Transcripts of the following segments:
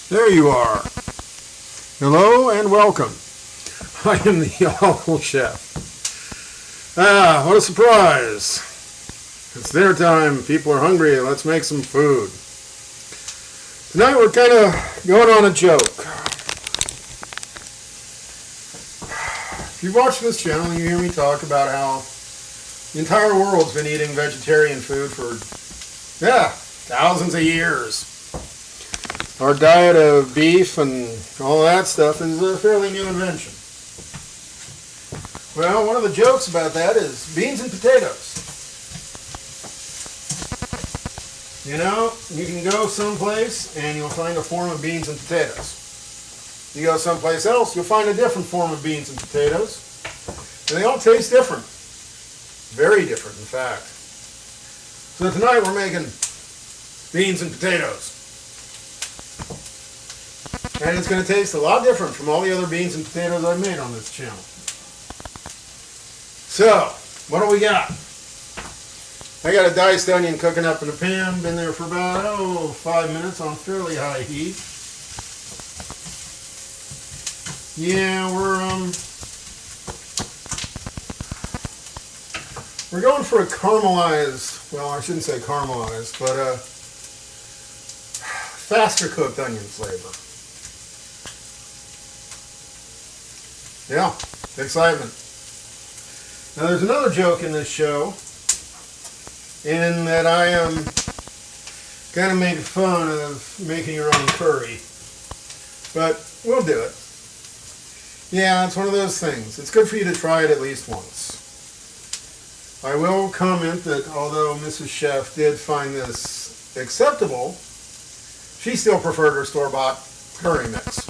There you are. Hello and welcome. I am the awful chef. What a surprise. It's dinner time. People are hungry. Let's make some food. Tonight we're kind of going on a joke. If you watch this channel, you hear me talk about how the entire world's been eating vegetarian food for, thousands of years. Our diet of beef and all that stuff is a fairly new invention. Well, one of the jokes about that is beans and potatoes. You know, you can go someplace and you'll find a form of beans and potatoes. You go someplace else, you'll find a different form of beans and potatoes. And they all taste different. Very different, in fact. So tonight we're making beans and potatoes. And it's going to taste a lot different from all the other beans and potatoes I've made on this channel. So, what do we got? I got a diced onion cooking up in a pan. Been there for about, 5 minutes on fairly high heat. Yeah, we're going for a caramelized, well, I shouldn't say caramelized, but a faster cooked onion flavor. Yeah, excitement. Now there's another joke in this show in that I am kind of making fun of making your own curry. But we'll do it. Yeah, it's one of those things. It's good for you to try it at least once. I will comment that although Mrs. Chef did find this acceptable, she still preferred her store-bought curry mix.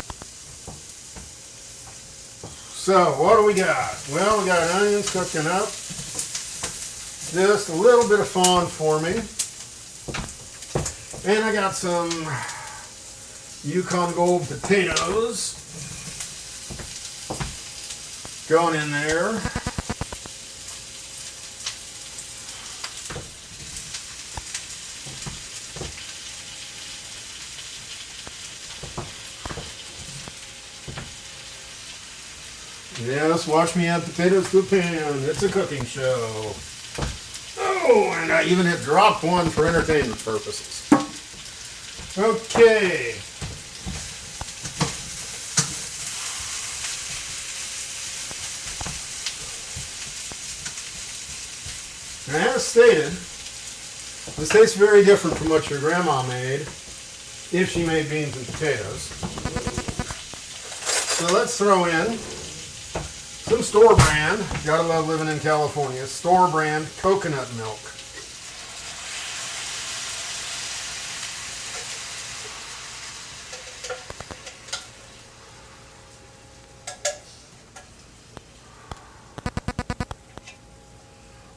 So, what do we got? Well, we got onions cooking up. Just a little bit of fond for me. And I got some Yukon Gold potatoes going in there. Yes, watch me add potatoes to a pan. It's a cooking show. Oh, and I even hit drop one for entertainment purposes. Okay. Now, as stated, this tastes very different from what your grandma made, if she made beans and potatoes. So let's throw in some store brand, gotta love living in California, store brand coconut milk.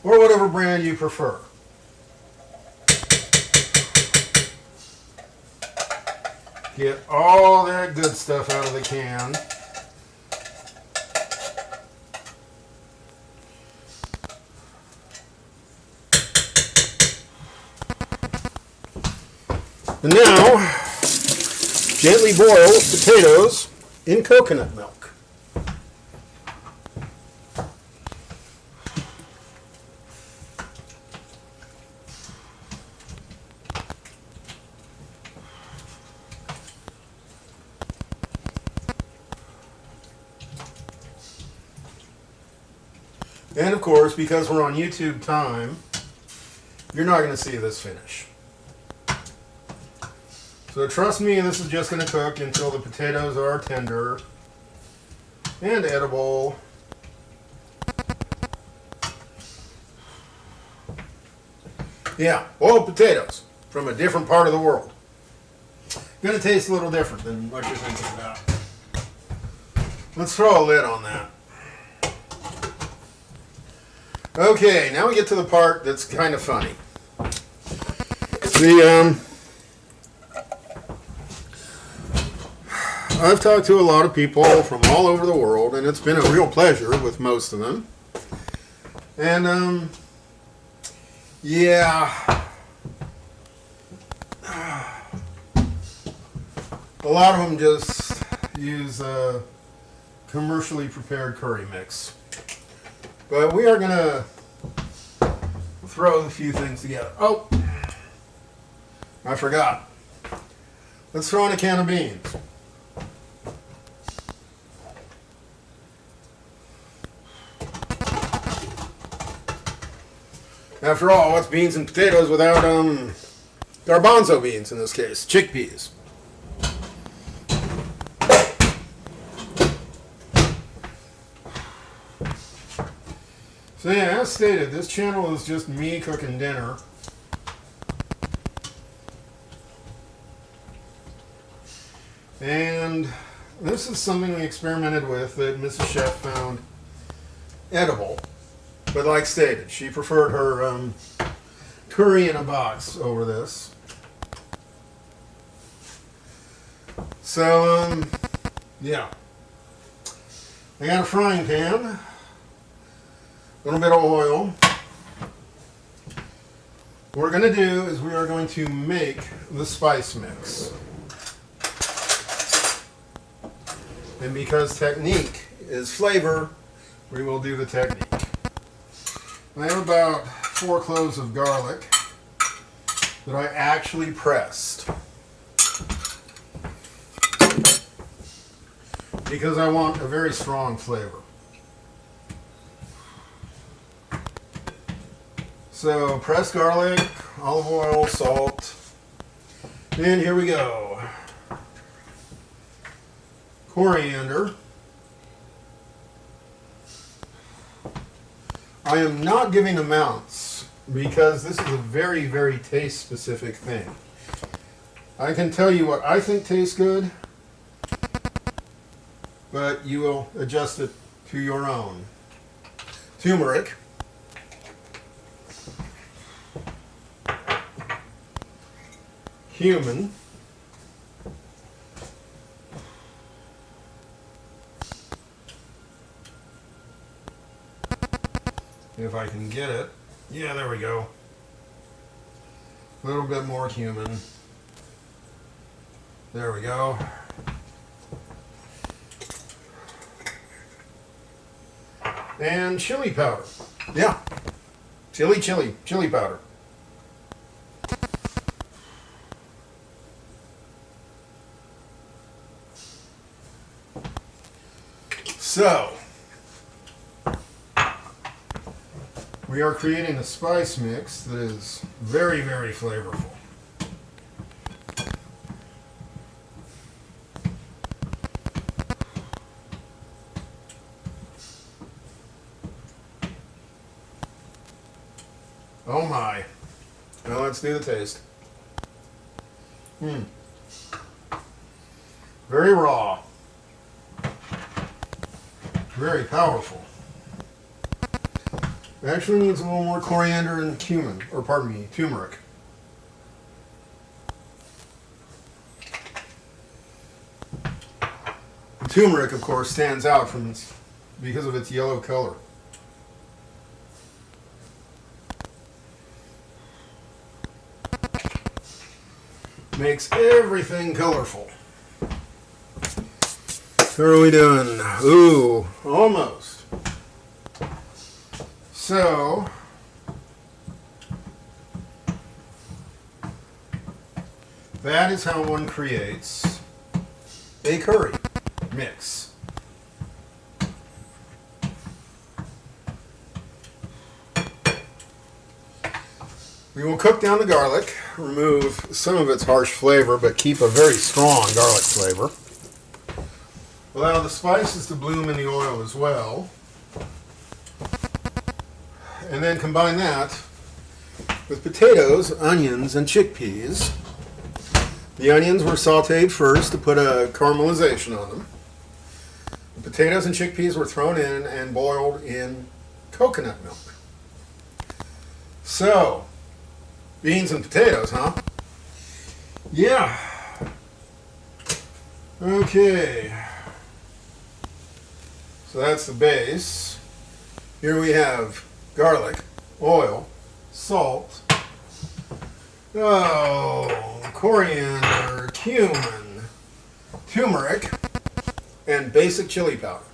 Or whatever brand you prefer. Get all that good stuff out of the can. And now, gently boil potatoes in coconut milk. And of course, because we're on YouTube time, you're not going to see this finish. So trust me, this is just going to cook until the potatoes are tender and edible. Yeah, boiled potatoes from a different part of the world. Going to taste a little different than what you're thinking about. Let's throw a lid on that. Okay, now we get to the part that's kind of funny. I've talked to a lot of people from all over the world, and it's been a real pleasure with most of them. And, yeah. A lot of them just use commercially prepared curry mix. But we are going to throw a few things together. Oh, I forgot. Let's throw in a can of beans. After all, what's beans and potatoes without garbanzo beans in this case, chickpeas. So yeah, as stated, this channel is just me cooking dinner. And this is something we experimented with that Mrs. Chef found edible. But like stated, she preferred her curry in a box over this. So, yeah. I got a frying pan, a little bit of oil. What we're going to do is we are going to make the spice mix. And because technique is flavor, we will do the technique. I have about 4 cloves of garlic that I actually pressed because I want a very strong flavor. So pressed garlic, olive oil, salt, and here we go. Coriander. I am not giving amounts because this is a very, very taste specific thing. I can tell you what I think tastes good, but you will adjust it to your own. Tumeric. Cumin. If I can get it. Yeah, there we go. A little bit more cumin. There we go. And chili powder. Yeah. Chili powder. So, we are creating a spice mix that is very, very flavorful. Oh my. Now let's do the taste. Very raw. Very powerful. It actually needs a little more coriander and cumin, or pardon me, turmeric. The turmeric, of course, stands out from because of its yellow color. Makes everything colorful. How are we doing? Ooh, almost. So, that is how one creates a curry mix. We will cook down the garlic, remove some of its harsh flavor, but keep a very strong garlic flavor. Allow the spices to bloom in the oil as well. And then combine that with potatoes, onions, and chickpeas. The onions were sauteed first to put a caramelization on them. The potatoes and chickpeas were thrown in and boiled in coconut milk. So, beans and potatoes, huh? Yeah. Okay. So that's the base. Here we have garlic, oil, salt, coriander, cumin, turmeric, and basic chili powder.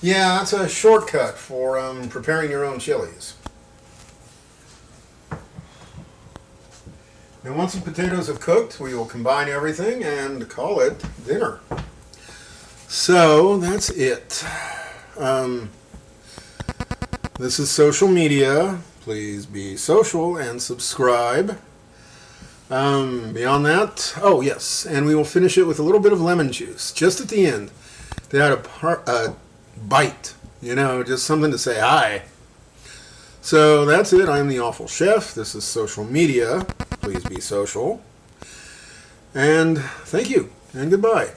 Yeah, that's a shortcut for preparing your own chilies. Now once the potatoes have cooked, we will combine everything and call it dinner. So that's it. This is social media. Please be social and subscribe. Beyond that, oh yes, and we will finish it with a little bit of lemon juice just at the end to add a bite, just something to say hi. So that's it. I'm the Awful Chef. This is social media. Please be social. And thank you, and goodbye.